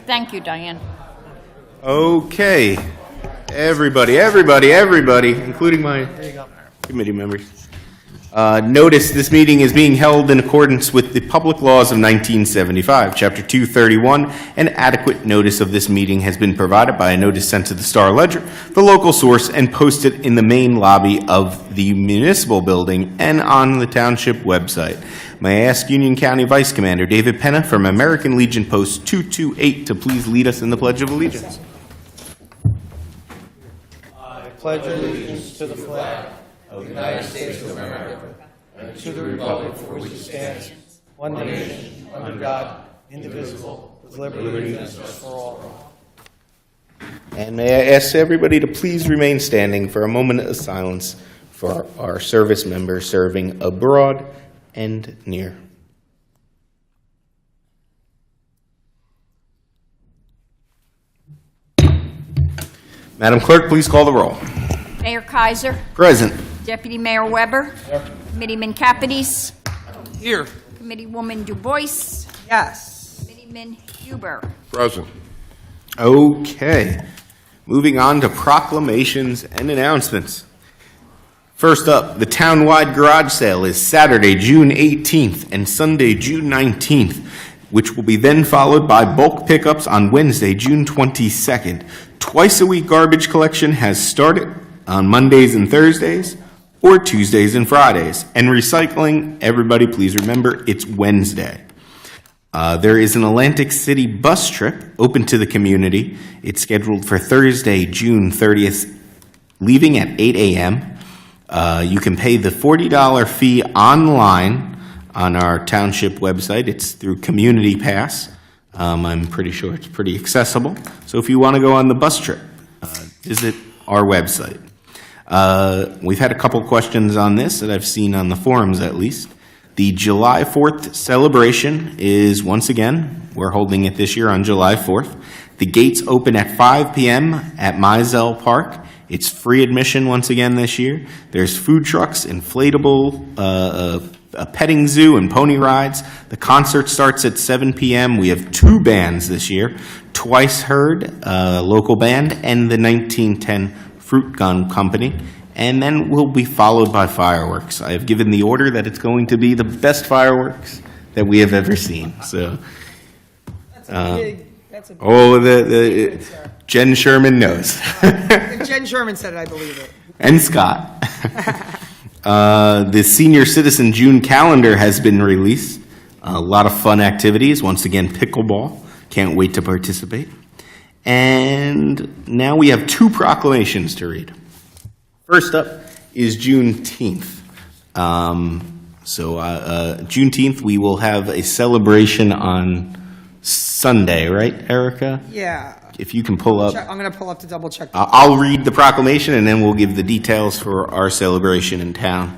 Thank you, Diane. Okay. Everybody, including my committee members. Notice this meeting is being held in accordance with the public laws of 1975, Chapter 231, and adequate notice of this meeting has been provided by a notice sent to the Star Ledger, the local source, and posted in the main lobby of the municipal building and on the Township website. May I ask Union County Vice Commander David Penna from American Legion Post 228 to please lead us in the Pledge of Allegiance. I pledge allegiance to the flag of the United States of America and to the republic for which it stands, one nation, under God, indivisible, with liberty and justice for all. And may I ask everybody to please remain standing for a moment of silence for our service members serving abroad and near. Madam Clerk, please call the roll. Mayor Kaiser. Present. Deputy Mayor Weber. Here. Committeeman Capides. Here. Committeewoman Du Bois. Yes. Committeeman Huber. Present. Okay. Moving on to proclamations and announcements. First up, the town-wide garage sale is Saturday, June 18th and Sunday, June 19th, which will be then followed by bulk pickups on Wednesday, June 22nd. Twice-a-week garbage collection has started on Mondays and Thursdays, or Tuesdays and Fridays. And recycling, everybody please remember, it's Wednesday. There is an Atlantic City bus trip open to the community. It's scheduled for Thursday, June 30th, leaving at 8 a.m. You can pay the $40 fee online on our township website. It's through Community Pass. I'm pretty sure it's pretty accessible. So if you want to go on the bus trip, visit our website. We've had a couple questions on this that I've seen on the forums at least. The July 4th celebration is, once again, we're holding it this year on July 4th. The gates open at 5 p.m. at Mizell Park. It's free admission once again this year. There's food trucks, inflatable, a petting zoo, and pony rides. The concert starts at 7 p.m. We have 2 bands this year, Twice Heard, local band, and the 1910 Fruit Gun Company. And then we'll be followed by fireworks. I have given the order that it's going to be the best fireworks that we have ever seen. So, Jen Sherman knows. If Jen Sherman said it, I believe it. And Scott. The Senior Citizen June calendar has been released. A lot of fun activities. Once again, pickleball. Can't wait to participate. And now we have 2 proclamations to read. First up is Juneteenth. Juneteenth, we will have a celebration on Sunday, right, Erica? Yeah. If you can pull up. I'm going to pull up to double check. I'll read the proclamation, and then we'll give the details for our celebration in town.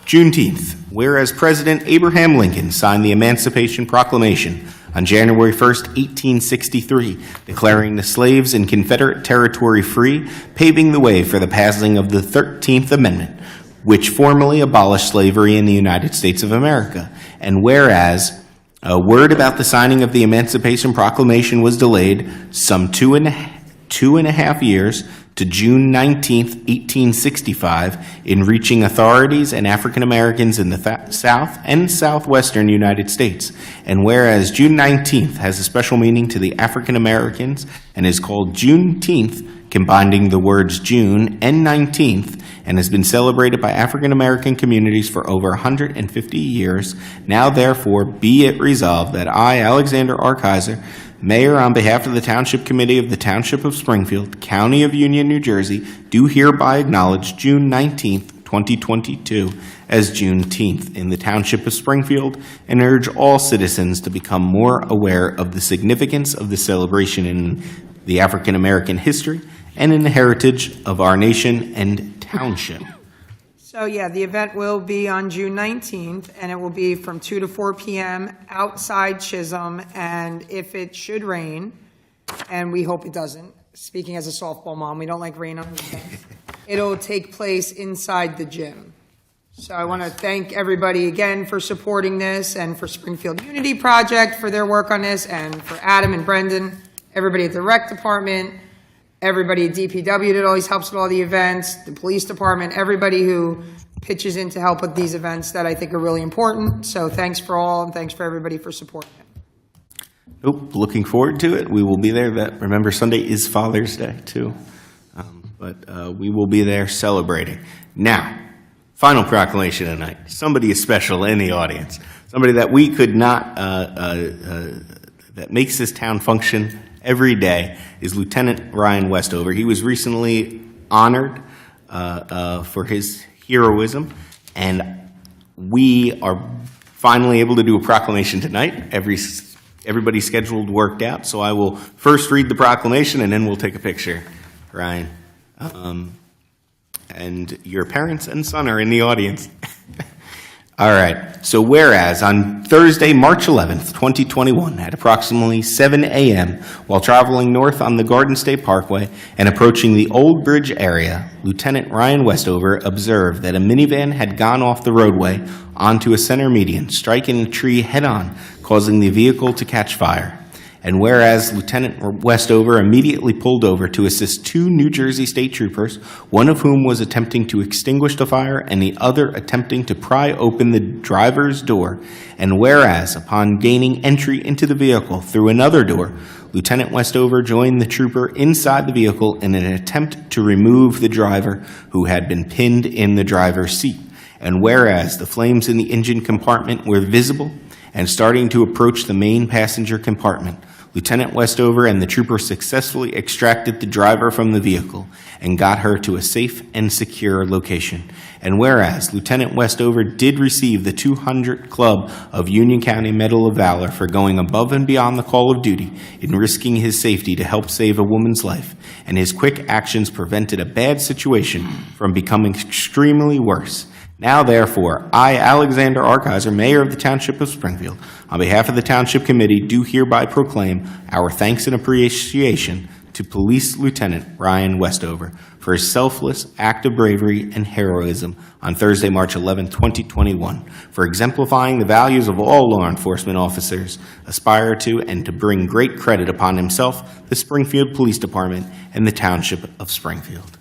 Juneteenth. Whereas President Abraham Lincoln signed the Emancipation Proclamation on January 1st, 1863, declaring the slaves in Confederate territory free, paving the way for the passing of the 13th Amendment, which formally abolished slavery in the United States of America. And whereas a word about the signing of the Emancipation Proclamation was delayed some two and a half years to June 19th, 1865, in reaching authorities and African Americans in the South and Southwestern United States. And whereas June 19th has a special meaning to the African Americans and is called Juneteenth, combining the words June and 19th, and has been celebrated by African American communities for over 150 years, now therefore be it resolved that I, Alexander R. Kaiser, Mayor, on behalf of the Township Committee of the Township of Springfield, County of Union, New Jersey, do hereby acknowledge June 19th, 2022 as Juneteenth in the Township of Springfield and urge all citizens to become more aware of the significance of the celebration in the African American history and in the heritage of our nation and township. So, yeah, the event will be on June 19th, and it will be from 2 to 4 p.m. outside Chisholm, and if it should rain, and we hope it doesn't, speaking as a softball mom, we don't like rain on weekends, it'll take place inside the gym. So I want to thank everybody again for supporting this, and for Springfield Unity Project for their work on this, and for Adam and Brendan, everybody at the rec department, everybody at DPW that always helps with all the events, the police department, everybody who pitches in to help with these events that I think are really important. So thanks for all, and thanks for everybody for supporting it. Nope, looking forward to it. We will be there. Remember, Sunday is Father's Day, too. But we will be there celebrating. Now, final proclamation tonight. Somebody is special in the audience. Somebody that we could not, that makes this town function every day is Lieutenant Ryan Westover. He was recently honored for his heroism, and we are finally able to do a proclamation tonight. Everybody's scheduled worked out, so I will first read the proclamation, and then we'll take a picture, Ryan. And your parents and son are in the audience. All right. So whereas on Thursday, March 11th, 2021, at approximately 7 a.m., while traveling north on the Garden State Parkway and approaching the Old Bridge area, Lieutenant Ryan Westover observed that a minivan had gone off the roadway onto a center median, striking a tree head-on, causing the vehicle to catch fire. And whereas Lieutenant Westover immediately pulled over to assist two New Jersey state troopers, one of whom was attempting to extinguish the fire and the other attempting to pry open the driver's door, and whereas upon gaining entry into the vehicle through another door, Lieutenant Westover joined the trooper inside the vehicle in an attempt to remove the driver, who had been pinned in the driver's seat. And whereas the flames in the engine compartment were visible and starting to approach the main passenger compartment, Lieutenant Westover and the trooper successfully extracted the driver from the vehicle and got her to a safe and secure location. And whereas Lieutenant Westover did receive the 200 Club of Union County Medal of Valor for going above and beyond the call of duty in risking his safety to help save a woman's life, and his quick actions prevented a bad situation from becoming extremely worse. Now, therefore, I, Alexander Arkiser, Mayor of the Township of Springfield, on behalf of the Township Committee, do hereby proclaim our thanks and appreciation to Police Lieutenant Ryan Westover for his selfless act of bravery and heroism on Thursday, March 11, 2021, for exemplifying the values of all law enforcement officers aspire to and to bring great credit upon himself, the Springfield Police Department, and the Township of Springfield.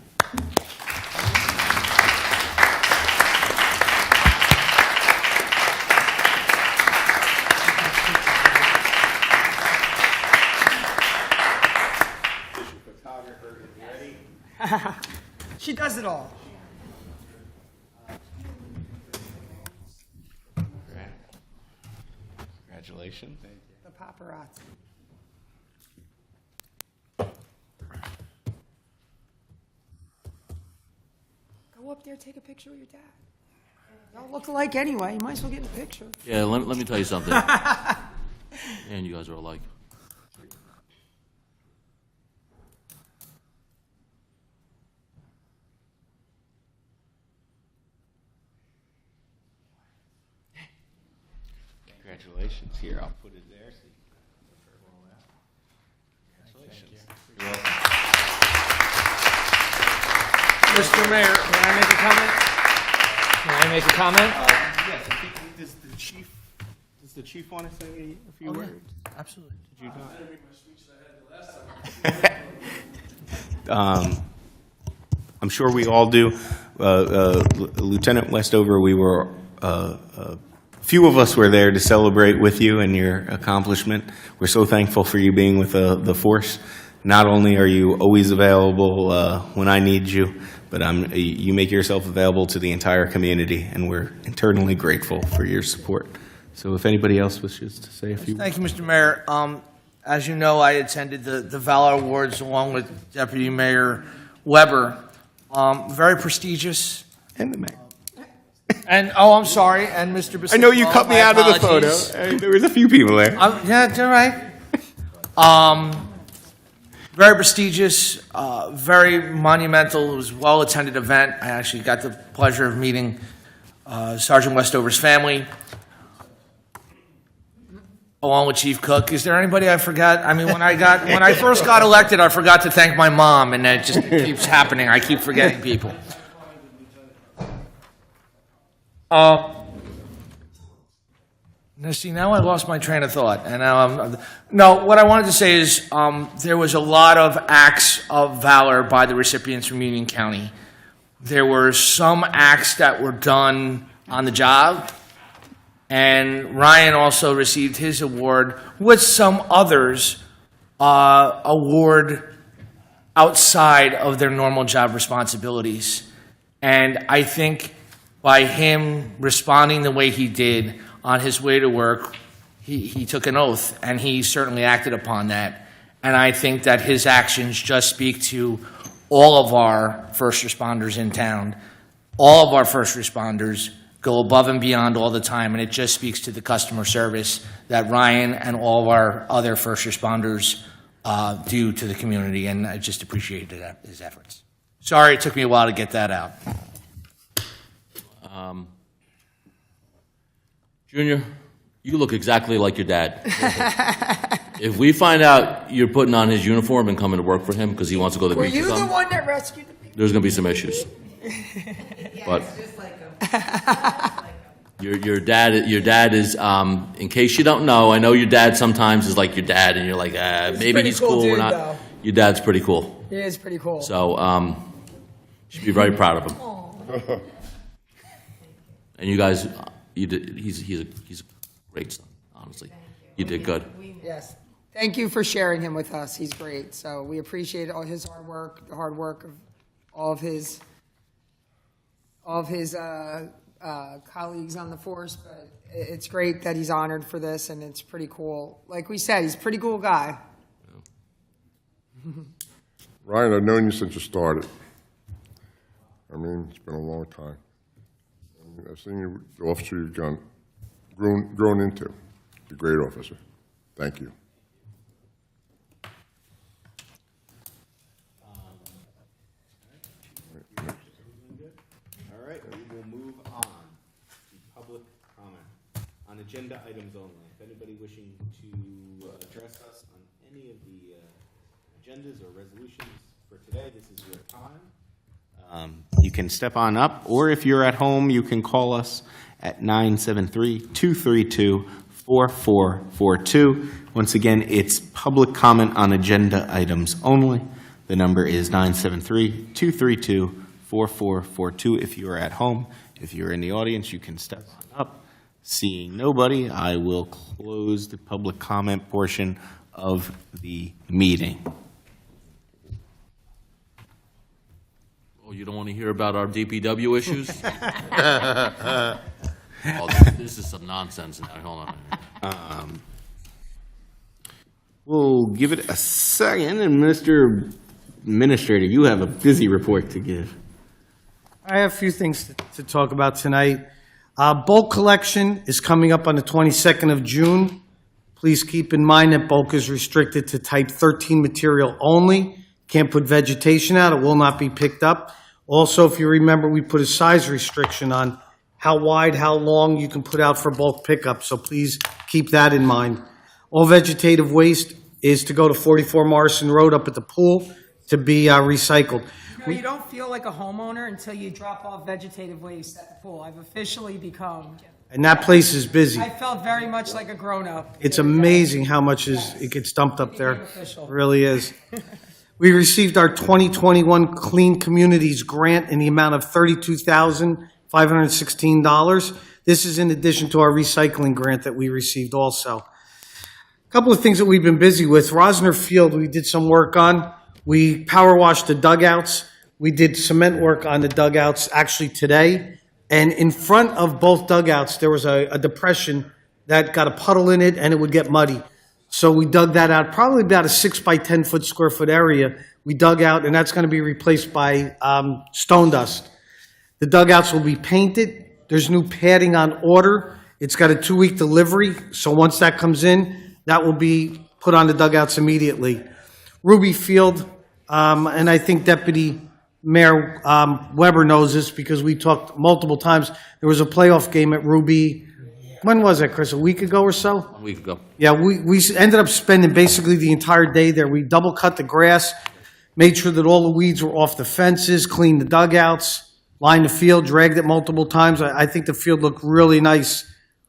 She does it all. Congratulations. The paparazzi. Go up there, take a picture with your dad. Y'all look alike anyway. You might as well get in a picture. Yeah, let me tell you something. And you guys are alike. Congratulations. Here, I'll put it there. So you can congratulations. You're welcome. Mr. Mayor, may I make a comment? May I make a comment? Yes, I think, does the chief want to say a few words? Absolutely. Did you not? I'm sure we all do. Lieutenant Westover, we were, a few of us were there to celebrate with you and your accomplishment. We're so thankful for you being with the force. Not only are you always available when I need you, but you make yourself available to the entire community, and we're eternally grateful for your support. So if anybody else wishes to say a few words. Thank you, Mr. Mayor. As you know, I attended the Valor Awards along with Deputy Mayor Weber. Very prestigious. And the mayor. And, oh, I'm sorry, and Mr. Basilio. I know you cut me my out of the photo. apologies. There was a few people there. Yeah, you're right. Very prestigious, very monumental. It was a well-attended event. I actually got the pleasure of meeting Sergeant Westover's family, along with Chief Cook. Is there anybody I forgot? I mean, when I first got elected, I forgot to thank my mom, and it just keeps happening. I keep forgetting people. Now, see, now I lost my train of thought, and now no, what I wanted to say is, there was a lot of acts of valor by the recipients from Union County. There were some acts that were done on the job, and Ryan also received his award with some others, award outside of their normal job responsibilities. And I think by him responding the way he did on his way to work, he took an oath, and he certainly acted upon that. And I think that his actions just speak to all of our first responders in town. All of our first responders go above and beyond all the time, and it just speaks to the customer service that Ryan and all of our other first responders do to the community, and I just appreciated his efforts. Sorry it took me a while to get that out. Junior, you look exactly like your dad. If we find out you're putting on his uniform and coming to work for him because he wants to go to the Were beach you or the something, one that rescued the people? there's going to be some issues. But your dad is, in case you don't know, I know your dad sometimes is like your dad, and you're like, maybe pretty he's cool cool or dude, not. though. Your dad's pretty cool. He is pretty cool. So, you should be very proud of him. And you guys, he's a great son, honestly. You did good. Yes. Thank you for sharing him with us. He's great. So we appreciate all his hard work, the hard work of all of his colleagues on the force. But it's great that he's honored for this, and it's pretty cool. Like we said, he's a pretty cool guy. Ryan, I've known you since you started. I mean, it's been a long time. I've seen you, the officer you've grown into. You're a great officer. Thank you. All right, we will move on to public comment on agenda items only. If anybody wishing to address us on any of the agendas or resolutions for today, this is your time. You can step on up, or if you're at home, you can call us at 973-232-4442. Once again, it's public comment on agenda items only. The number is 973-232-4442 if you are at home. If you're in the audience, you can step on up. Seeing nobody, I will close the public comment portion of the meeting. Oh, you don't want to hear about our DPW issues? Oh, this is some nonsense now. Hold on. We'll give it a second, and Mr. Administrator, you have a busy report to give. I have a few things to talk about tonight. Bulk collection is coming up on the 22nd of June. Please keep in mind that bulk is restricted to type 13 material only. Can't put vegetation out. It will not be picked up. Also, if you remember, we put a size restriction on how wide, how long you can put out for bulk pickup. So please keep that in mind. All vegetative waste is to go to 44 Morrison Road up at the pool to be recycled. You know, you don't feel like a homeowner until you drop off vegetative waste at the pool. I've officially become. And that place is busy. I felt very much like a grown-up. It's amazing how much it gets dumped up there. It really is. We received our 2021 Clean Communities Grant in the amount of $32,516. This is in addition to our recycling grant that we received also. A couple of things that we've been busy with. Rosner Field, we did some work on. We power washed the dugouts. We did cement work on the dugouts actually today. And in front of both dugouts, there was a depression that got a puddle in it, and it would get muddy. So we dug that out, probably about a 6 by 10 square foot area. We dug out, and that's going to be replaced by stone dust. The dugouts will be painted. There's new padding on order. It's got a 2-week delivery. So once that comes in, that will be put on the dugouts immediately. Ruby Field, and I think Deputy Mayor Weber knows this because we talked multiple times. There was a playoff game at Ruby. When was that, Chris? A week ago or so? A week ago. Yeah, we ended up spending basically the entire day there. We double cut the grass, made sure that all the weeds were off the fences, cleaned the dugouts. lined the field, dragged it multiple times. I think the field looked really nice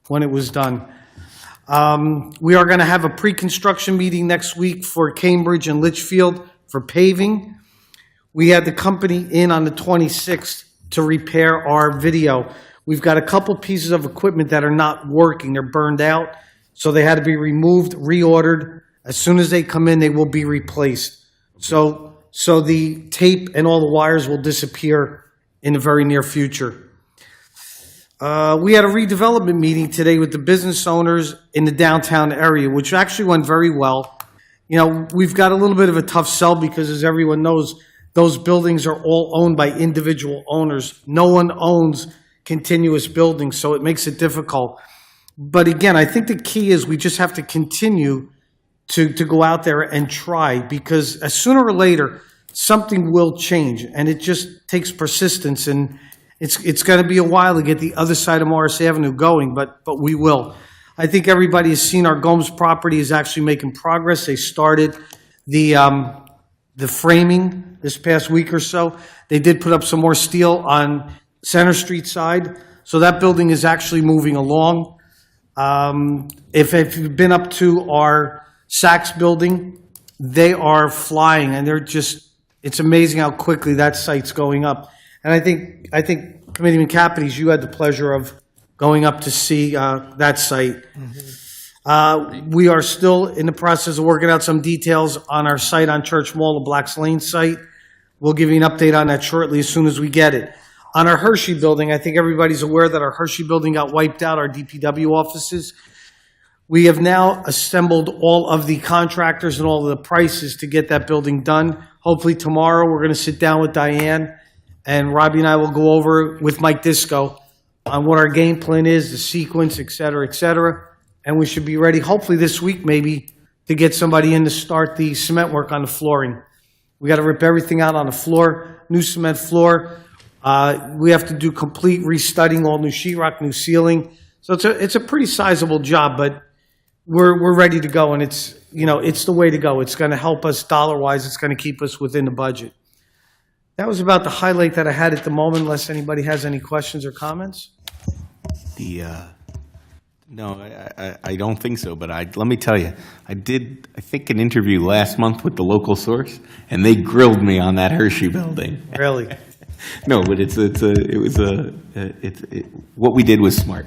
when it was done. We are going to have a pre-construction meeting next week for Cambridge and Litchfield for paving. We had the company in on the 26th to repair our video. We've got a couple pieces of equipment that are not working. They're burned out, so they had to be removed, reordered. As soon as they come in, they will be replaced. So the tape and all the wires will disappear in the very near future. We had a redevelopment meeting today with the business owners in the downtown area, which actually went very well. You know, we've got a little bit of a tough sell because, as everyone knows, those buildings are all owned by individual owners. No one owns continuous buildings, so it makes it difficult. But again, I think the key is we just have to continue to go out there and try, because sooner or later, something will change, and it just takes persistence, and it's going to be a while to get the other side of Morris Avenue going, but we will. I think everybody has seen our Gomes property is actually making progress. They started the framing this past week or so. They did put up some more steel on Center Street side, so that building is actually moving along. If you've been up to our Saks building, they are flying, and it's amazing how quickly that site's going up. And I think Committeeman Capides, you had the pleasure of going up to see that site. We are still in the process of working out some details on our site on Church Mall, the Blacks Lane site. We'll give you an update on that shortly as soon as we get it. On our Hershey building, I think everybody's aware that our Hershey building got wiped out, our DPW offices. We have now assembled all of the contractors and all of the prices to get that building done. Hopefully tomorrow, we're going to sit down with Diane, and Robbie and I will go over with Mike Disco on what our game plan is, the sequence, et cetera, and we should be ready, hopefully this week maybe, to get somebody in to start the cement work on the flooring. We got to rip everything out on the floor, new cement floor. We have to do complete restudding, all new sheetrock, new ceiling. So it's a pretty sizable job, but we're ready to go, and it's the way to go. It's going to help us dollar-wise. It's going to keep us within the budget. That was about the highlight that I had at the moment, unless anybody has any questions or comments. No, I don't think so, but let me tell you, I think, an interview last month with the local source, and they grilled me on that Hershey building. Really? No, but what we did was smart.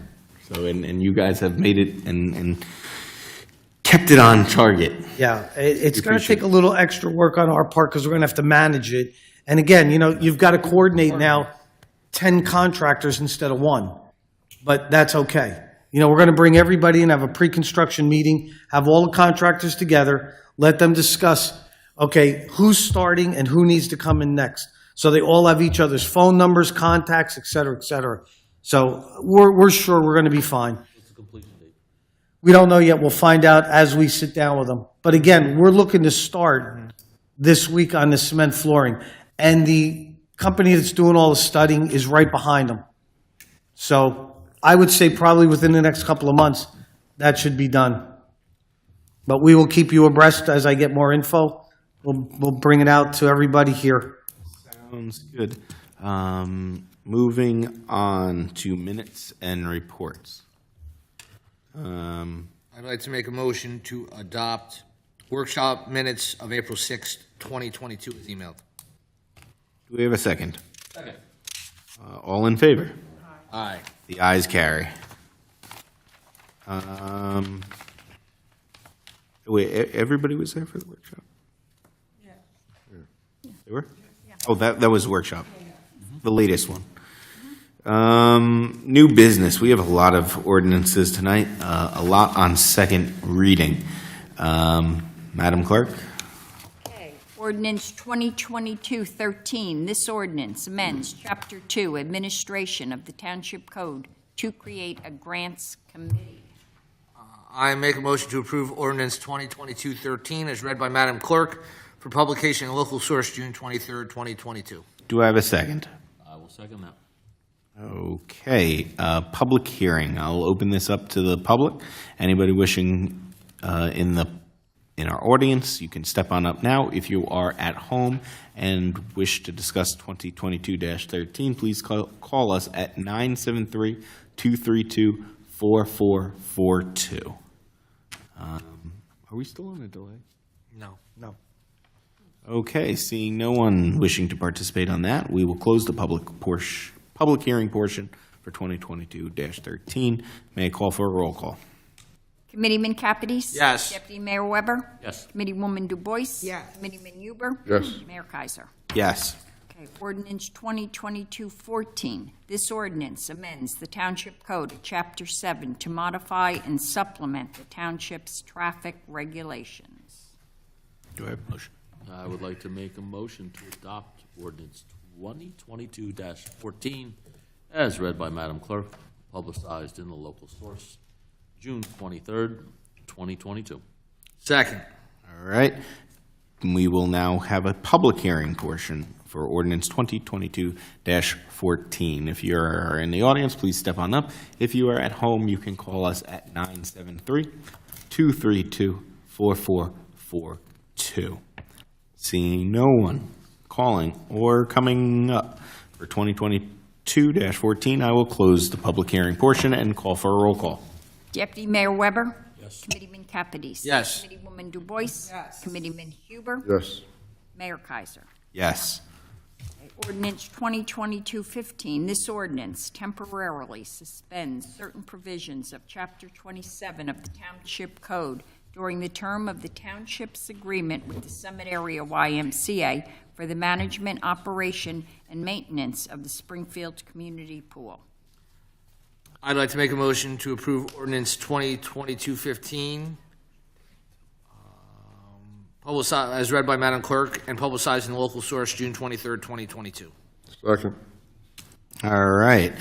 So, and you guys have made it and kept it on target. Yeah, it's going to take a little extra work on our part because we're going to have to manage it. And again, you've got to coordinate now 10 contractors instead of one, but that's okay. We're going to bring everybody in, have a pre-construction meeting, have all the contractors together, let them discuss, okay, who's starting and who needs to come in next. So they all have each other's phone numbers, contacts, et cetera, et cetera. So we're sure we're going to be fine. What's the completion date? We don't know yet. We'll find out as we sit down with them. But again, we're looking to start this week on the cement flooring. And the company that's doing all the studying is right behind them. So I would say probably within the next couple of months, that should be done. But we will keep you abreast as I get more info. We'll bring it out to everybody here. Sounds good. Moving on to minutes and reports. I'd like to make a motion to adopt workshop minutes of April 6th, 2022 as emailed. Do we have a second? Second. All in favor? Aye. The ayes carry. Wait, everybody was there for the workshop? Yeah. They were? Yeah. Oh, that was workshop, the latest one. New business. We have a lot of ordinances tonight, a lot on second reading. Madam Clerk? Okay. Ordinance 2022-13. This ordinance amends Chapter 2, Administration of the Township Code to create a grants committee. I make a motion to approve ordinance 2022-13 as read by Madam Clerk for publication in local source June 23rd, 2022. Do I have a second? I will second that. Okay, public hearing. I'll open this up to the public. Anybody wishing in in our audience, you can step on up now. If you are at home and wish to discuss 2022-13, please call us at 973-232-4442. Are we still on a delay? No. No. Okay, seeing no one wishing to participate on that, we will close the public hearing portion for 2022-13. May I call for a roll call? Committeeman Capides? Yes. Deputy Mayor Weber? Yes. Committeewoman Du Bois? Yes. Committeeman Huber? Yes. Mayor Kaiser. Yes. Okay, ordinance 2022-14. This ordinance amends the Township Code of Chapter 7 to modify and supplement the township's traffic regulations. Do I have a motion? I would like to make a motion to adopt ordinance 2022-14 as read by Madam Clerk, publicized in the local source, June 23rd, 2022. Second. All right. We will now have a public hearing portion for ordinance 2022-14. If you're in the audience, please step on up. If you are at home, you can call us at 973-232-4442. Seeing no one calling or coming up for 2022-14, I will close the public hearing portion and call for a roll call. Deputy Mayor Weber? Yes. Committeeman Capides? Yes. Committeewoman Du Bois? Yes. Committeeman Huber? Yes. Mayor Kaiser. Yes. Ordinance 2022-15, this ordinance temporarily suspends certain provisions of Chapter 27 of the Township Code during the term of the township's agreement with the Summit Area YMCA for the management, operation, and maintenance of the Springfield Community Pool. I'd like to make a motion to approve ordinance 2022-15, publicized, as read by Madam Clerk, and publicized in the local source, June 23rd, 2022. Second. All right.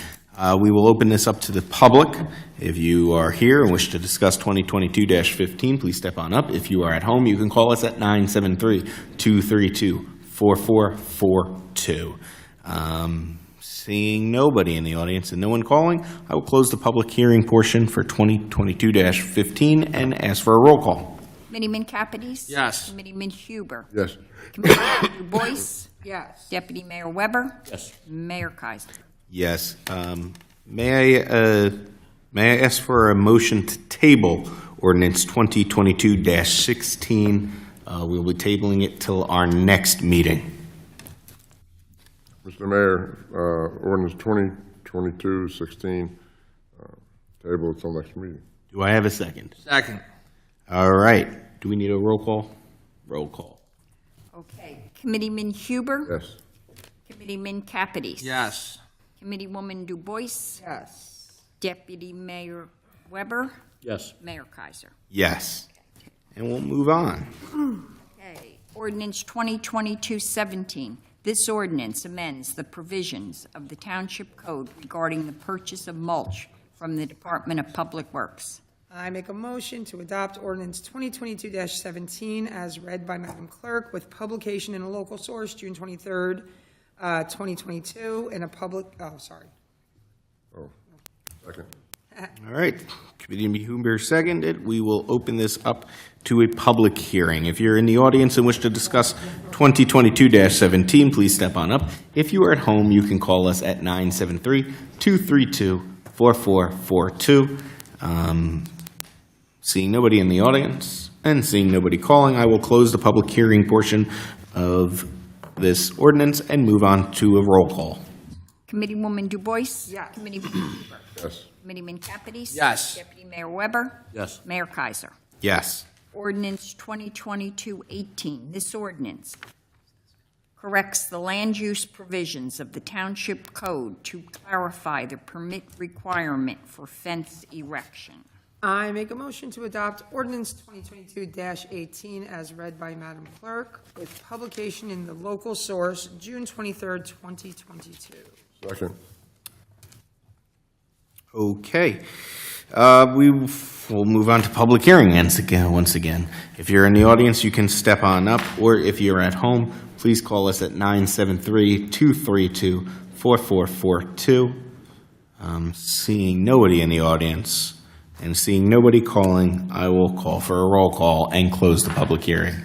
We will open this up to the public. If you are here and wish to discuss 2022-15, please step on up. If you are at home, you can call us at 973-232-4442. Seeing nobody in the audience and no one calling, I will close the public hearing portion for 2022-15 and ask for a roll call. Committeeman Capides? Yes. Committeeman Huber? Yes. Committeeman Du Bois? Yes. Deputy Mayor Weber? Yes. Mayor Kaiser. Yes. May I ask for a motion to table ordinance 2022-16? We'll be tabling it till our next meeting. Mr. Mayor, ordinance 2022-16, table until next meeting. Do I have a second? Second. All right. Do we need a roll call? Roll call. Okay. Committeeman Huber? Yes. Committeeman Capides? Yes. Committeewoman Du Bois? Yes. Deputy Mayor Weber? Yes. Mayor Kaiser. Yes. And we'll move on. Okay. Ordinance 2022-17. This ordinance amends the provisions of the Township Code regarding the purchase of mulch from the Department of Public Works. I make a motion to adopt ordinance 2022-17 as read by Madam Clerk with publication in a local source, June 23rd, 2022, in a public, Second. All right. Committee Huber seconded. We will open this up to a public hearing. If you're in the audience and wish to discuss 2022-17, please step on up. If you are at home, you can call us at 973-232-4442. Seeing nobody in the audience and seeing nobody calling, I will close the public hearing portion of this ordinance and move on to a roll call. Committeewoman Du Bois? Yes. Committeeman Huber? Yes. Committeeman Capides? Yes. Deputy Mayor Weber? Yes. Mayor Kaiser. Yes. Ordinance 2022-18. This ordinance corrects the land use provisions of the Township Code to clarify the permit requirement for fence erection. I make a motion to adopt ordinance 2022-18 as read by Madam Clerk with publication in the local source, June 23rd, 2022. Second. Okay. We will move on to public hearing once again. If you're in the audience, you can step on up, or if you're at home, please call us at 973-232-4442. Seeing nobody in the audience And seeing nobody calling, I will call for a roll call and close the public hearing.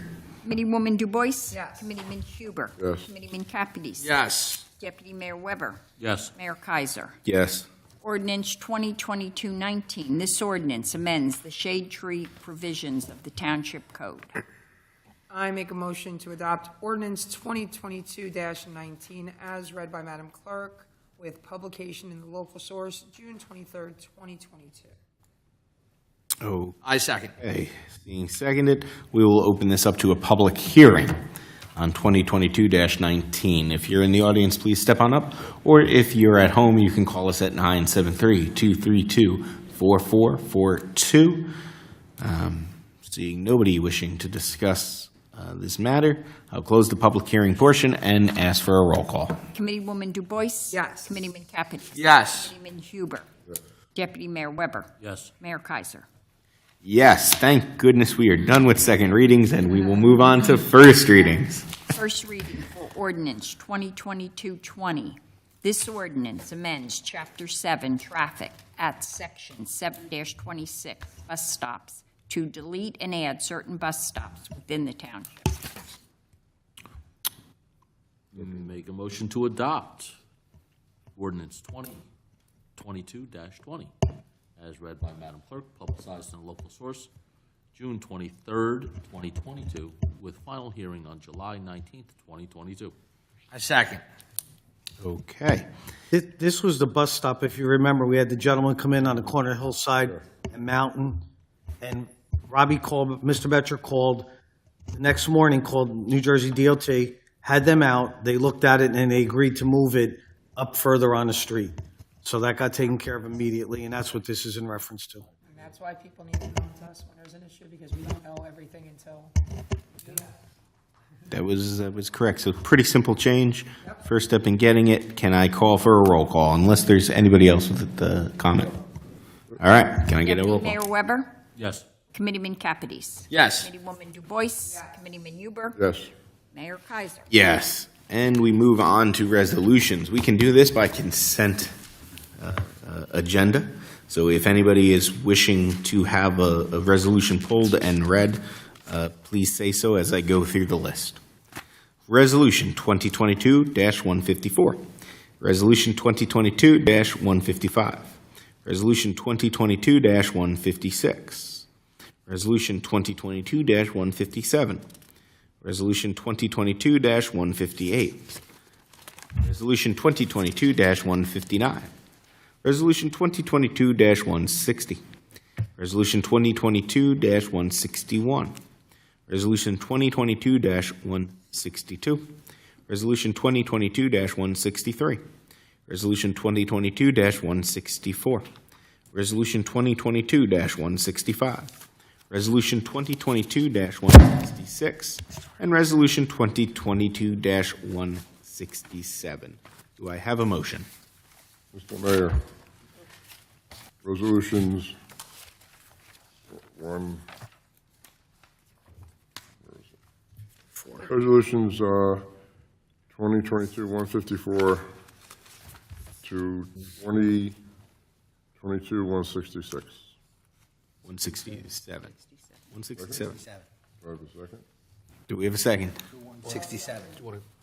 Committeewoman Du Bois? Yes. Committeeman Huber? Yes. Committeeman Capides? Yes. Deputy Mayor Weber? Yes. Mayor Kaiser? Yes. Ordinance 2022-19. This ordinance amends the shade tree provisions of the Township Code. I make a motion to adopt ordinance 2022-19 as read by Madam Clerk with publication in the local source, June 23rd, 2022. Okay, I second. seeing seconded, we will open this up to a public hearing on 2022-19. If you're in the audience, please step on up, or if you're at home, you can call us at 973-232-4442. Seeing nobody wishing to discuss this matter, I'll close the public hearing portion and ask for a roll call. Committeewoman Du Bois? Yes. Committeeman Capides? Yes. Committeeman Huber? Deputy Mayor Weber? Yes. Mayor Kaiser? Yes, thank goodness we are done with second readings, and we will move on to first readings. First reading for ordinance 2022-20. This ordinance amends Chapter 7 Traffic at Section 7-26 Bus Stops to delete and add certain bus stops within the township. Make a motion to adopt ordinance 2022-20, as read by Madam Clerk, publicized in a local source, June 23rd, 2022, with final hearing on July 19th, 2022. I second. Okay. This was the bus stop, if you remember, we had the gentleman come in on the corner of Hillside and Mountain, and Robbie called, Mr. Betcher called, the next morning called New Jersey DOT, had them out, they looked at it, and they agreed to move it up further on the street. So that got taken care of immediately, and that's what this is in reference to. And that's why people need to come to us when there's an issue, because we don't know everything until. That was correct. So pretty simple change. First step in getting it. Can I call for a roll call, unless there's anybody else with the comment? All right, can I get a roll Deputy call? Mayor Weber? Yes. Committeeman Capides? Yes. Committeewoman Du Bois? Committeeman Huber? Yes. Mayor Kaiser? Yes. And we move on to resolutions. We can do this by consent agenda. So if anybody is wishing to have a resolution pulled and read, please say so as I go through the list. Resolution 2022-154. Resolution 2022-155. Resolution 2022-156. Resolution 2022-157. Resolution 2022-158. Resolution 2022-159. Resolution 2022-160. Resolution 2022-161. Resolution 2022-162. Resolution 2022-163. Resolution 2022-164. Resolution 2022-165. Resolution 2022-166. And Resolution 2022-167. Do I have a motion? Mr. Mayor, resolutions, one, where is it? Resolutions, 2022-154 to 2022-166. 167. 167. Do I have a second? Do we have a second?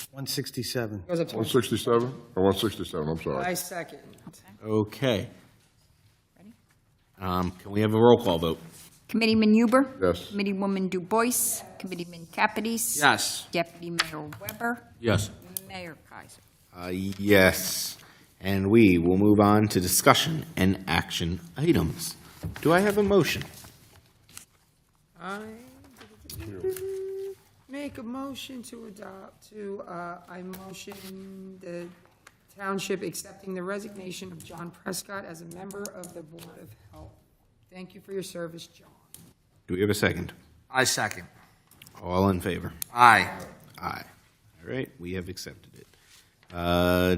167. Goes up to 167? Or 167, I'm sorry. I second. Okay. Can we have a roll call vote? Committeeman Huber? Yes. Committeewoman Du Bois? Committeeman Capides? Yes. Deputy Mayor Weber? Yes. Mayor Kaiser? Yes. And we will move on to discussion and action items. Do I have a motion? I make a motion to adopt, I motion the township accepting the resignation of John Prescott as a member of the Board of Health. Thank you for your service, John. Do we have a second? I second. All in favor? Aye. Aye. All right, we have accepted it.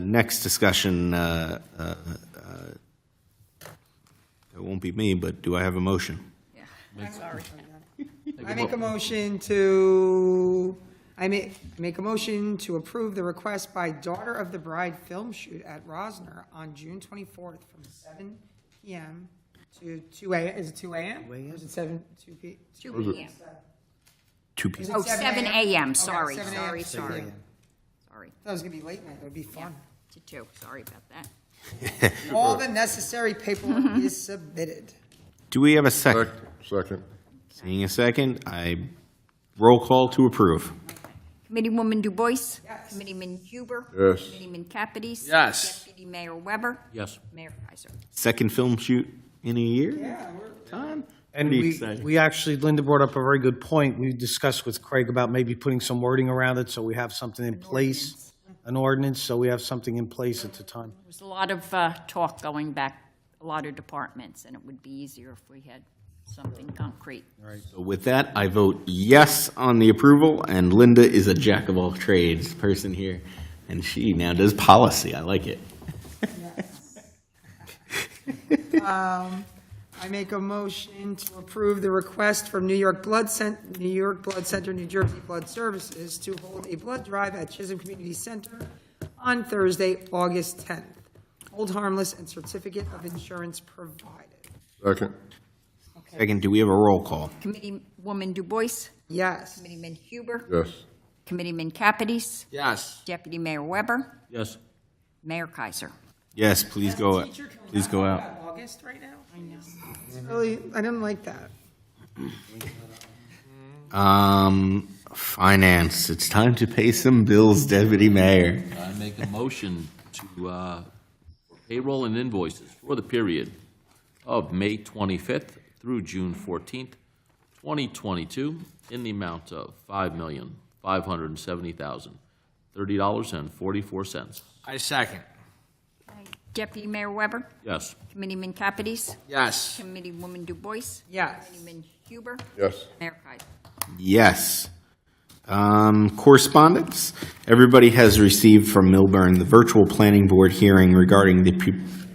Next discussion, it won't be me, but do I have a motion? Yeah, I'm sorry. I make a motion to, make a motion to approve the request by Daughter of the Bride film shoot at Rosner on June 24th from 7 p.m. to 2 a.m., is it 2 a.m.? Or is it 2 p.m.? 2 p.m. 2 p.m. Oh, 7 a.m., Okay, sorry, 7 sorry, a.m. sorry. I Sorry, thought it was gonna be late night, it would be fun. to 2, sorry about that. All the necessary paperwork is submitted. Do we have a second? Second. Seeing a second, I roll call to approve. Committeewoman Du Bois? Yes. Committeeman Huber? Yes. Committeeman Capides? Yes. Deputy Mayor Weber? Yes. Mayor Kaiser? Second film shoot in a year? Yeah, Time? And Pretty we, exciting. we actually, Linda brought up a very good point. We discussed with Craig about maybe putting some wording around it so we have something in place, an ordinance, so we have something in place at the time. There was a lot of talk going back, a lot of departments, and it would be easier if we had something concrete. So with that, I vote yes on the approval, and Linda is a jack of all trades person here, and she now does policy. I like it. I make a motion to approve the request from New York Blood Center, New Jersey Blood Services to hold a blood drive at Chisholm Community Center on Thursday, August 10th. Hold harmless and certificate of insurance provided. Second. Second, do we have a roll call? Committeewoman Du Bois? Yes. Committeeman Huber? Yes. Committeeman Capides? Yes. Deputy Mayor Weber? Yes. Mayor Kaiser? Yes, please go, please go out. August right now? I know. It's really, I didn't like that. Finance, it's time to pay some bills, Deputy Mayor. I make a motion to payroll and invoices for the period of May 25th through June 14th, 2022, in the amount of $5,570,030.44. I second. Deputy Mayor Weber? Yes. Committeeman Capides? Yes. Committeewoman Du Bois? Yes. Committeeman Huber? Yes. Mayor Kaiser? Yes. Correspondence. Everybody has received from Millburn the virtual planning board hearing regarding the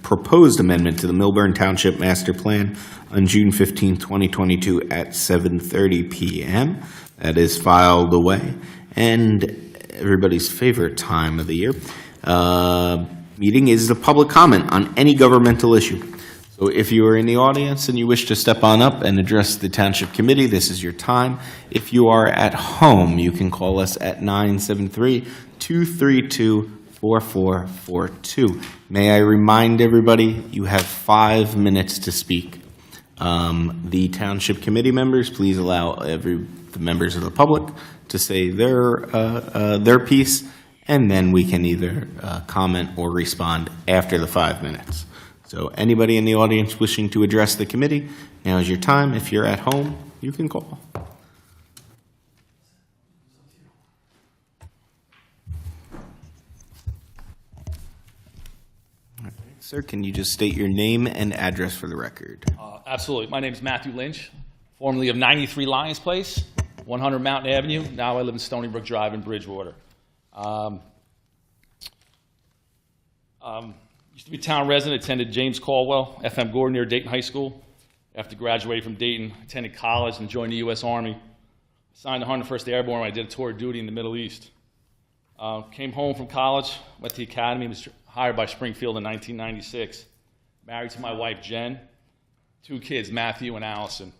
proposed amendment to the Millburn Township Master Plan on June 15, 2022 at 7:30 p.m. That is filed away. And everybody's favorite time of the year. Meeting is the public comment on any governmental issue. So if you are in the audience and you wish to step on up and address the Township Committee, this is your time. If you are at home, you can call us at 973-232-4442. May I remind everybody, you have 5 minutes to speak. The Township Committee members, please allow the members of the public to say their piece, and then we can either comment or respond after the 5 minutes. So anybody in the audience wishing to address the committee, now is your time. If you're at home, you can call. Sir, can you just state your name and address for the record? Absolutely. My name is Matthew Lynch, formerly of 93 Lions Place, 100 Mountain Avenue. Now I live in Stony Brook Drive in Bridgewater. Used to be a town resident, attended James Caldwell, FM Gordon near Dayton High School. After graduating from Dayton, attended college and joined the U.S. Army. Signed the 101st Airborne when I did a tour of duty in the Middle East. Came home from college, went to the academy, was hired by Springfield in 1996. Married to my wife, Jen. 2 kids, Matthew and Allison.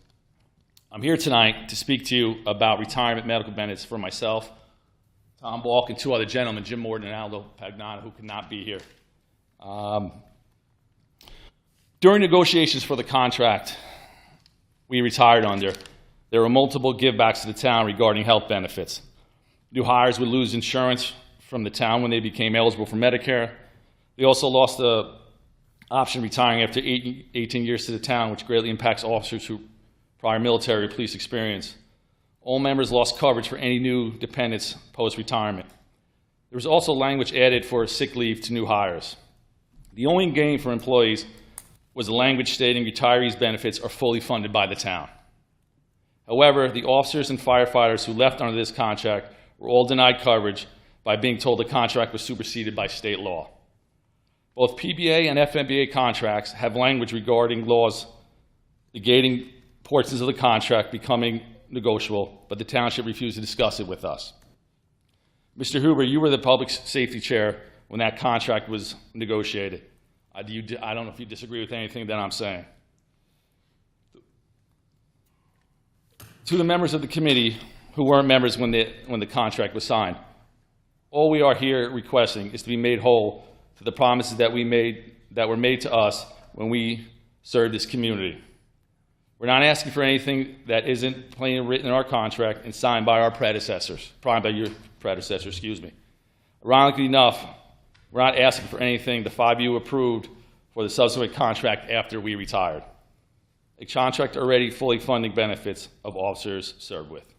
I'm here tonight to speak to you about retirement medical benefits for myself, Tom Balk, and 2 other gentlemen, Jim Morton and Aldo Pagnana, who could not be here. During negotiations for the contract we retired under, there were multiple givebacks to the town regarding health benefits. New hires would lose insurance from the town when they became eligible for Medicare. They also lost the option of retiring after 18 years to the town, which greatly impacts officers who prior military or police experience. All members lost coverage for any new dependents post-retirement. There was also language added for sick leave to new hires. The only gain for employees was the language stating retirees' benefits are fully funded by the town. However, the officers and firefighters who left under this contract were all denied coverage by being told the contract was superseded by state law. Both PBA and FMBA contracts have language regarding laws negating portions of the contract becoming negotiable, but the township refused to discuss it with us. Mr. Huber, you were the public safety chair when that contract was negotiated. I don't know if you disagree with anything that I'm saying. To the members of the committee who weren't members when the contract was signed, all we are here requesting is to be made whole to the promises that were made to us when we served this community. We're not asking for anything that isn't plain written in our contract and signed by our predecessors, probably by your predecessor, excuse me. Ironically enough, we're not asking for anything the 5 of you approved for the subsequent contract after we retired. A contract already fully funding benefits of officers served with.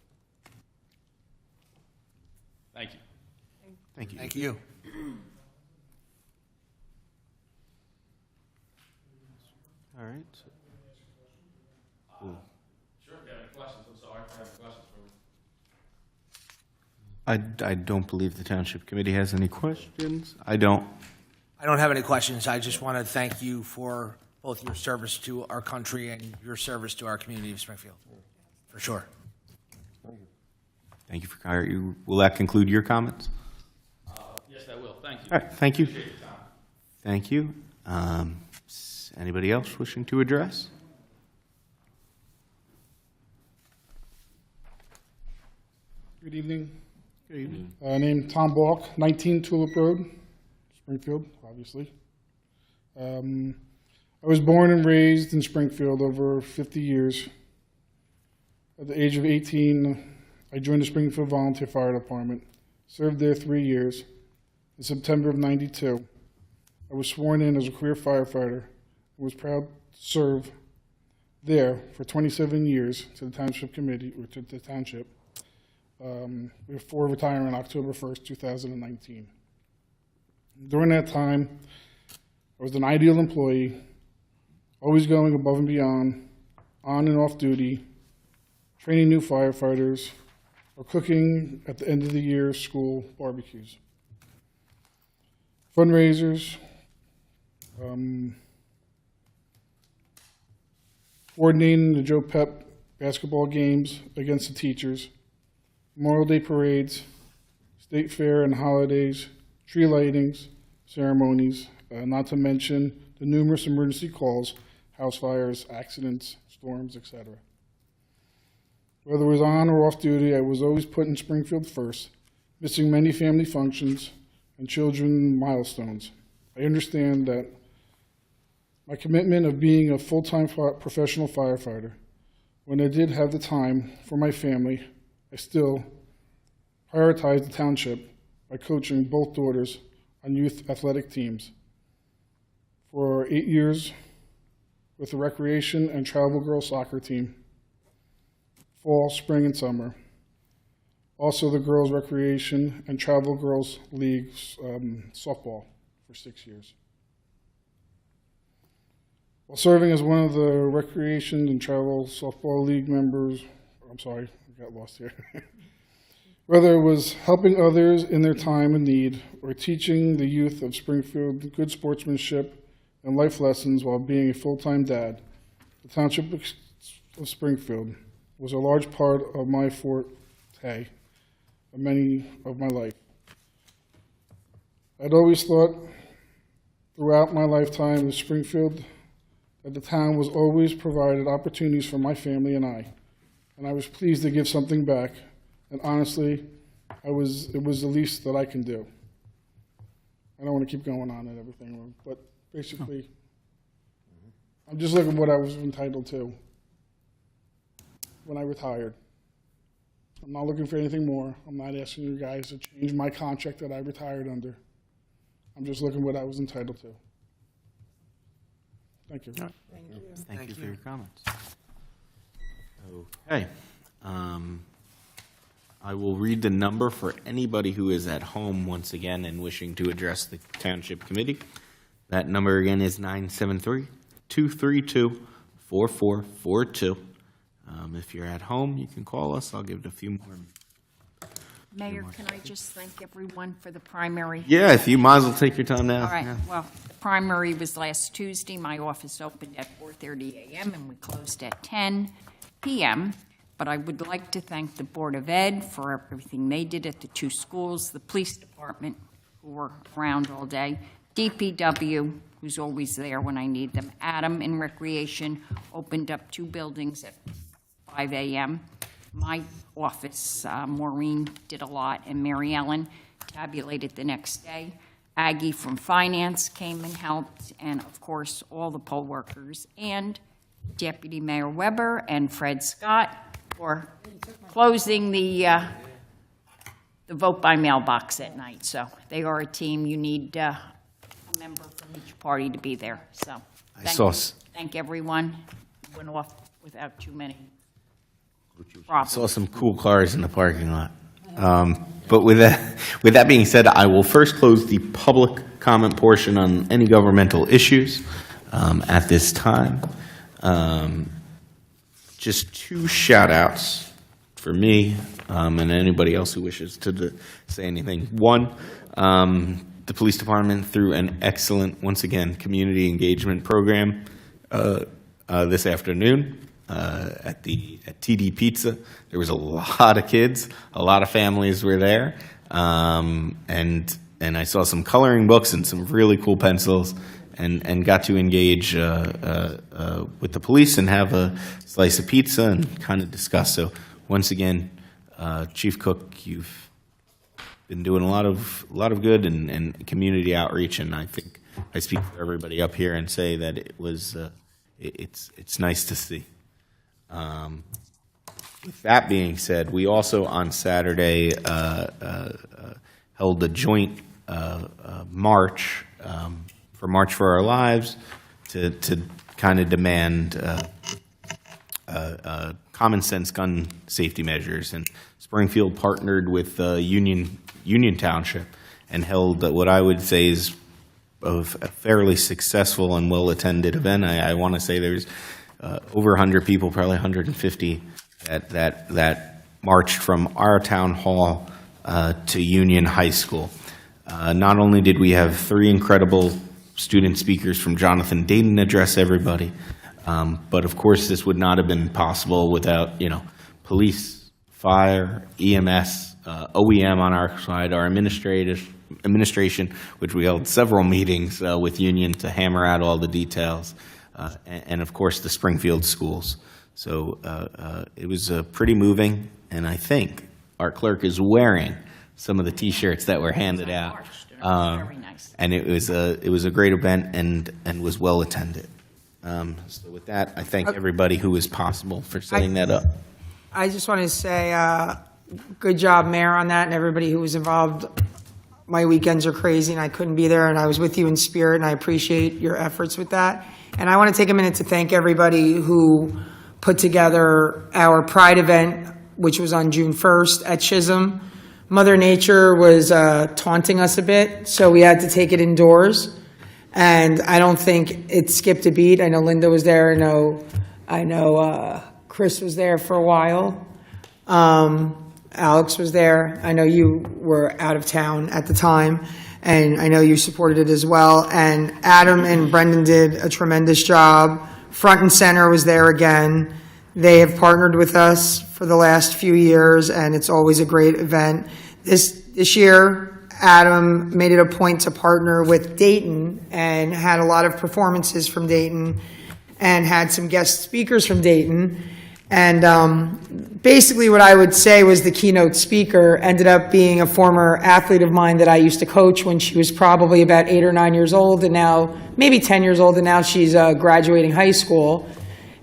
Thank you. Thank you. Thank you. All right. Sure, if you have any questions, I'm sorry if you have any questions for me. I don't believe the Township Committee has any questions. I don't. I don't have any questions. I just want to thank you for both your service to our country and your service to our community of Springfield, for sure. Thank you for you. Will that conclude your comments? Yes, I will. Thank you. All right, thank you. Appreciate your time. Thank you. Anybody else wishing to address? Good evening. Good evening. Name Tom Balk, 19 Tulip Road, Springfield, obviously. I was born and raised in Springfield over 50 years. At the age of 18, I joined the Springfield Volunteer Fire Department, served there 3 years. In September of '92, I was sworn in as a career firefighter and was proud to serve there for 27 years to the Township Committee, or to the Township, before retiring on October 1st, 2019. During that time, I was an ideal employee, always going above and beyond, on and off duty, training new firefighters, or cooking at the end of the year school barbecues. Fundraisers, coordinating the Joe Pep basketball games against the teachers, Memorial Day parades, state fair and holidays, tree lightings, ceremonies, not to mention the numerous emergency calls, house fires, accidents, storms, etc. Whether it was on or off duty, I was always putting Springfield first, missing many family functions and children milestones. I understand that my commitment of being a full-time professional firefighter, when I did have the time for my family, I still prioritized the township by coaching both daughters on youth athletic teams. For 8 years with the recreation and travel girls soccer team, fall, spring, and summer. Also the girls recreation and travel girls league softball for 6 years. While serving as one of the recreation and travel softball league members, I'm sorry, I got lost here. Whether it was helping others in their time of need or teaching the youth of Springfield good sportsmanship and life lessons while being a full-time dad, the Township of Springfield was a large part of my forte of many of my life. I'd always thought throughout my lifetime in Springfield that the town was always provided opportunities for my family and I was pleased to give something back, and honestly, it was the least that I can do. I don't want to keep going on and everything, but basically, I'm just looking at what I was entitled to when I retired. I'm not looking for anything more. I'm not asking you guys to change my contract that I retired under. I'm just looking at what I was entitled to. Thank you. Thank you for your comments. Okay. I will read the number for anybody who is at home once again and wishing to address the Township Committee. That number again is 973-232-4442. If you're at home, you can call us. I'll give it a few more. Mayor, can I just thank everyone for the primary? Yeah, if you might as well take your time now. All right, Yeah. well, the primary was last Tuesday. My office opened at 4:30 a.m. and we closed at 10 p.m. But I would like to thank the Board of Ed for everything they did at the two schools, the police department, who were around all day, DPW, who's always there when I need them, Adam in Recreation, opened up 2 buildings at 5 a.m., my office, Maureen did a lot, and Mary Ellen tabulated the next day. Aggie from Finance came and helped, and of course, all the poll workers, and Deputy Mayor Weber and Fred Scott for closing the vote by mailbox at night. So they are a team. You need a member from each party to be there. So thank everyone. Went off without too many problems. Saw some cool cars in the parking lot. But with that being said, I will first close the public comment portion on any governmental issues at this time. Just two shout-outs for me and anybody else who wishes to say anything. One, the police department, through an excellent, once again, community engagement program this afternoon at TD Pizza. There was a lot of kids, a lot of families were there, and I saw some coloring books and some really cool pencils, and got to engage with the police and have a slice of pizza and kind of discuss. So once again, Chief Cook, you've been doing a lot of good and community outreach, and I think I speak for everybody up here and say that it was it's nice to see. With that being said, we also on Saturday held a joint march for March for Our Lives to kind of demand common sense gun safety measures. And Springfield partnered with Union Township and held what I would say is a fairly successful and well-attended event. I want to say there's over 100 people, probably 150, that marched from our town hall to Union High School. Not only did we have 3 incredible student speakers from Jonathan Dayton address everybody, but of course this would not have been possible without, police, fire, EMS, OEM on our side, our administration, which we held several meetings with Union to hammer out all the details, and of course the Springfield schools. So it was pretty moving, and I think our clerk is wearing some of the T-shirts that were handed out. Very nice. And it was a great event and was well attended. So with that, I thank everybody who was possible for setting that up. I just want to say, good job, Mayor, on that, and everybody who was involved. My weekends are crazy, and I couldn't be there, and I was with you in spirit, and I appreciate your efforts with that. And I want to take a minute to thank everybody who put together our Pride event, which was on June 1st at Chisholm. Mother Nature was taunting us a bit, so we had to take it indoors. And I don't think it skipped a beat. I know Linda was there. I know Chris was there for a while. Alex was there. I know you were out of town at the time, and I know you supported it as well. And Adam and Brendan did a tremendous job. Front and Center was there again. They have partnered with us for the last few years, and it's always a great event. This year, Adam made it a point to partner with Dayton and had a lot of performances from Dayton and had some guest speakers from Dayton. And basically what I would say was the keynote speaker ended up being a former athlete of mine that I used to coach when she was probably about 8 or 9 years old, and now maybe 10 years old, and now she's graduating high school.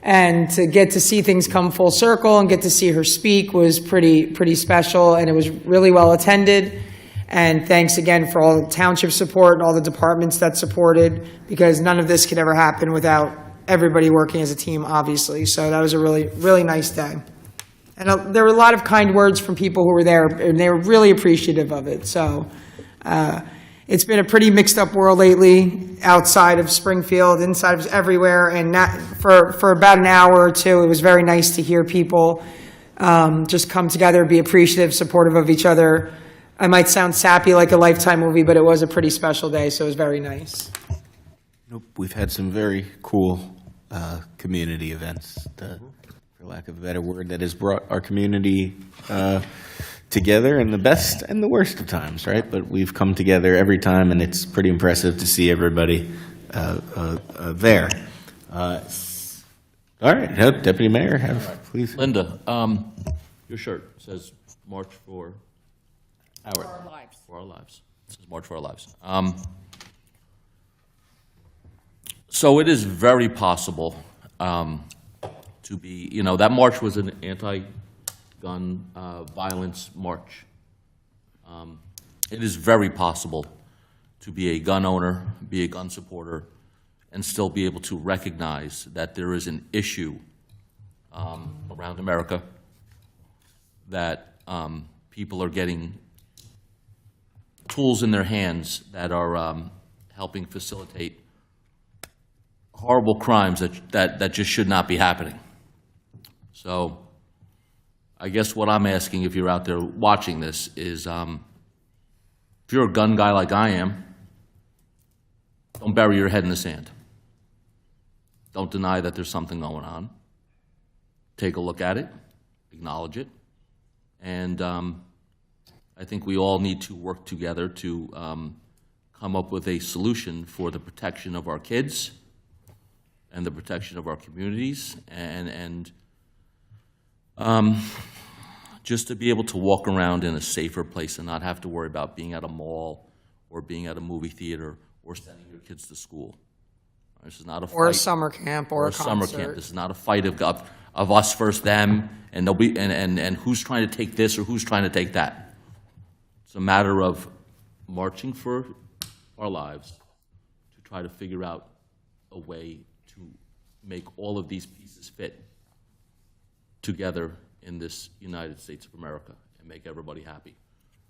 And to get to see things come full circle and get to see her speak was pretty special, and it was really well attended. And thanks again for all the township support and all the departments that supported, because none of this could ever happen without everybody working as a team, obviously. So that was a really, really nice day. And there were a lot of kind words from people who were there, and they were really appreciative of it. So it's been a pretty mixed up world lately, outside of Springfield, inside of everywhere. And for about an hour or two, it was very nice to hear people just come together, be appreciative, supportive of each other. I might sound sappy like a Lifetime movie, but it was a pretty special day, so it was very nice. Nope, we've had some very cool community events, for lack of a better word, that has brought our community together in the best and the worst of times, right? But we've come together every time, and it's pretty impressive to see everybody there. All right, Deputy Mayor, please. Linda, Your shirt says March for For our lives. For our lives. It says March for our lives. So it is very possible to be, that march was an anti-gun violence march. It is very possible to be a gun owner, be a gun supporter, and still be able to recognize that there is an issue around America, that people are getting tools in their hands that are helping facilitate horrible crimes that just should not be happening. So I guess what I'm asking, if you're out there watching this, is if you're a gun guy like I am, don't bury your head in the sand. Don't deny that there's something going on. Take a look at it, acknowledge it, and I think we all need to work together to come up with a solution for the protection of our kids and the protection of our communities, and just to be able to walk around in a safer place and not have to worry about being at a mall or being at a movie theater or sending your kids to school. This is not a fight. Or a summer camp or a summer concert. camp. This is not a fight of us versus them, and nobody and who's trying to take this or who's trying to take that. It's a matter of marching for our lives to try to figure out a way to make all of these pieces fit together in this United States of America and make everybody happy.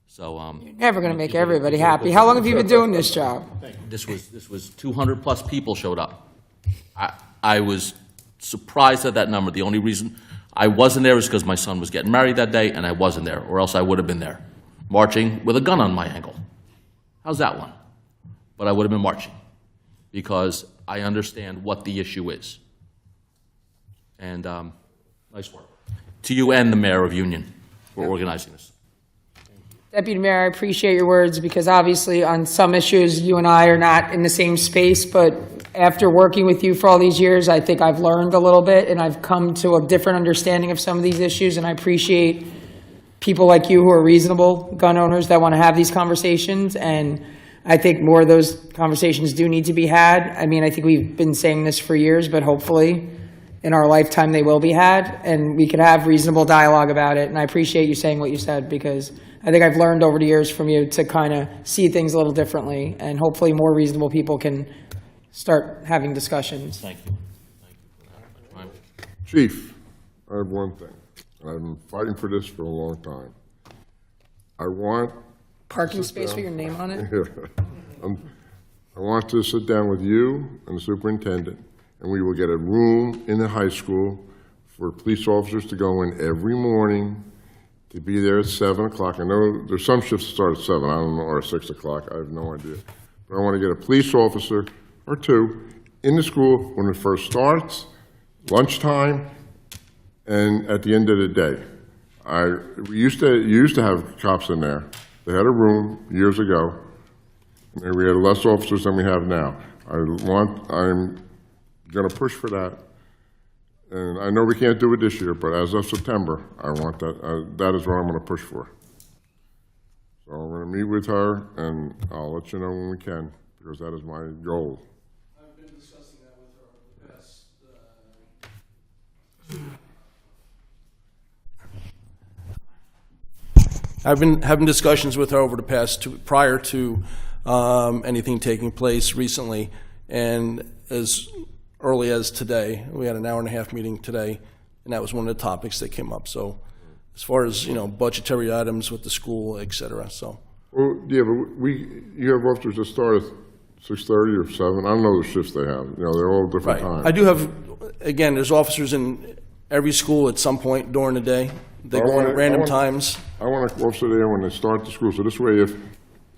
So Never going to make everybody happy. How long have you been doing this job? this was 200 plus people showed up. I was surprised at that number. The only reason I wasn't there is because my son was getting married that day, and I wasn't there, or else I would have been there, marching with a gun on my ankle. How's that one? But I would have been marching because I understand what the issue is. And nice work to you and the mayor of Union for organizing this. Deputy Mayor, I appreciate your words because obviously on some issues, you and I are not in the same space, but after working with you for all these years, I think I've learned a little bit and I've come to a different understanding of some of these issues, and I appreciate people like you who are reasonable gun owners that want to have these conversations, and I think more of those conversations do need to be had. I mean, I think we've been saying this for years, but hopefully in our lifetime they will be had, and we could have reasonable dialogue about it, and I appreciate you saying what you said because I think I've learned over the years from you to kind of see things a little differently, and hopefully more reasonable people can start having discussions. Thank you. Chief, I have one thing, and I've been fighting for this for a long time. I want Parking space with your name on it? I want to sit down with you and the superintendent, and we will get a room in the high school for police officers to go in every morning, to be there at 7 o'clock. I know there's some shifts that start at 7, I don't know, or 6 o'clock, I have no idea. But I want to get a police officer or two in the school when it first starts, lunchtime, and at the end of the day. We used to have cops in there. They had a room years ago, and we had less officers than we have now. I'm going to push for that. And I know we can't do it this year, but as of September, I want that. That is what I'm going to push for. So I'm going to meet with her, and I'll let you know when we can, because that is my goal. I've been discussing that with her over the past, I've been having discussions with her over the past prior to anything taking place recently, and as early as today, we had an hour-and-a-half meeting today, and that was one of the topics that came up. So, as far as budgetary items with the school, et cetera. So. Well, yeah, but you have officers that start at 6:30 or 7. I don't know the shifts they have. They're all different times. I do have. Again, there's officers in every school at some point during the day. They go at random times. I want an officer there when they start the school, so this way if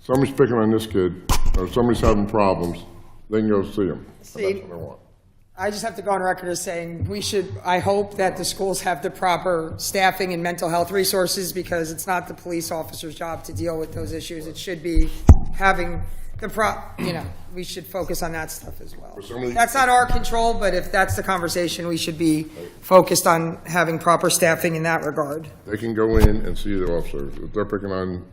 somebody's picking on this kid, or somebody's having problems, they can go see him. That's what I want. I just have to go on record as saying I hope that the schools have the proper staffing and mental health resources, because it's not the police officer's job to deal with those issues. It should be having we should focus on that stuff as well. somebody- That's not our control, but if that's the conversation, we should be focused on having proper staffing in that regard. They can go in and see the officers. If they're picking on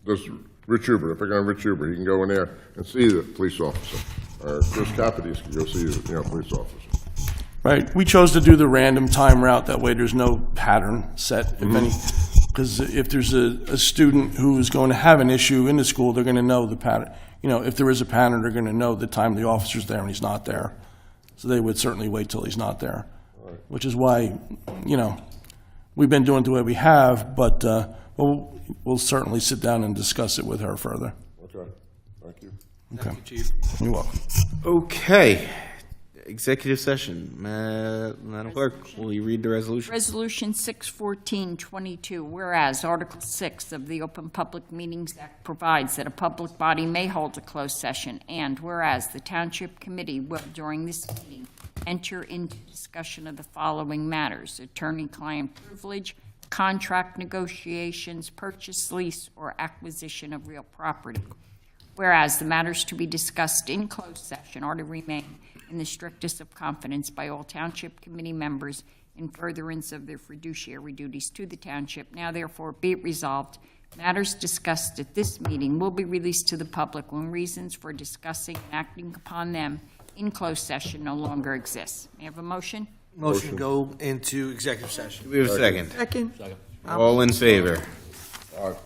this Rich Huber, they're picking on Rich Huber, he can go in there and see the police officer. Or Chris Capides can go see the, police officer. Right, we chose to do the random time route, that way there's no pattern set, if any. Because if there's a student who is going to have an issue in the school, they're going to know the pattern. If there is a pattern, they're going to know the time the officer's there and he's not there. So they would certainly wait till he's not there. Which is why, we've been doing it the way we have, but we'll certainly sit down and discuss it with her further. Okay, thank you. Okay. You're welcome. Okay. Executive session. Madam Clerk, will you read the resolution? Resolution 61422, whereas Article 6 of the Open Public Meetings Act provides that a public body may hold a closed session, and whereas the Township Committee will, during this meeting, enter into discussion of the following matters: attorney-client privilege, contract negotiations, purchase, lease, or acquisition of real property. Whereas the matters to be discussed in closed session are to remain in the strictest of confidence by all Township Committee members in furtherance of their fiduciary duties to the Township. Now therefore be it resolved, matters discussed at this meeting will be released to the public when reasons for discussing and acting upon them in closed session no longer exist. May I have a motion? Motion to go into executive session. Do we have a second? Second. All in favor?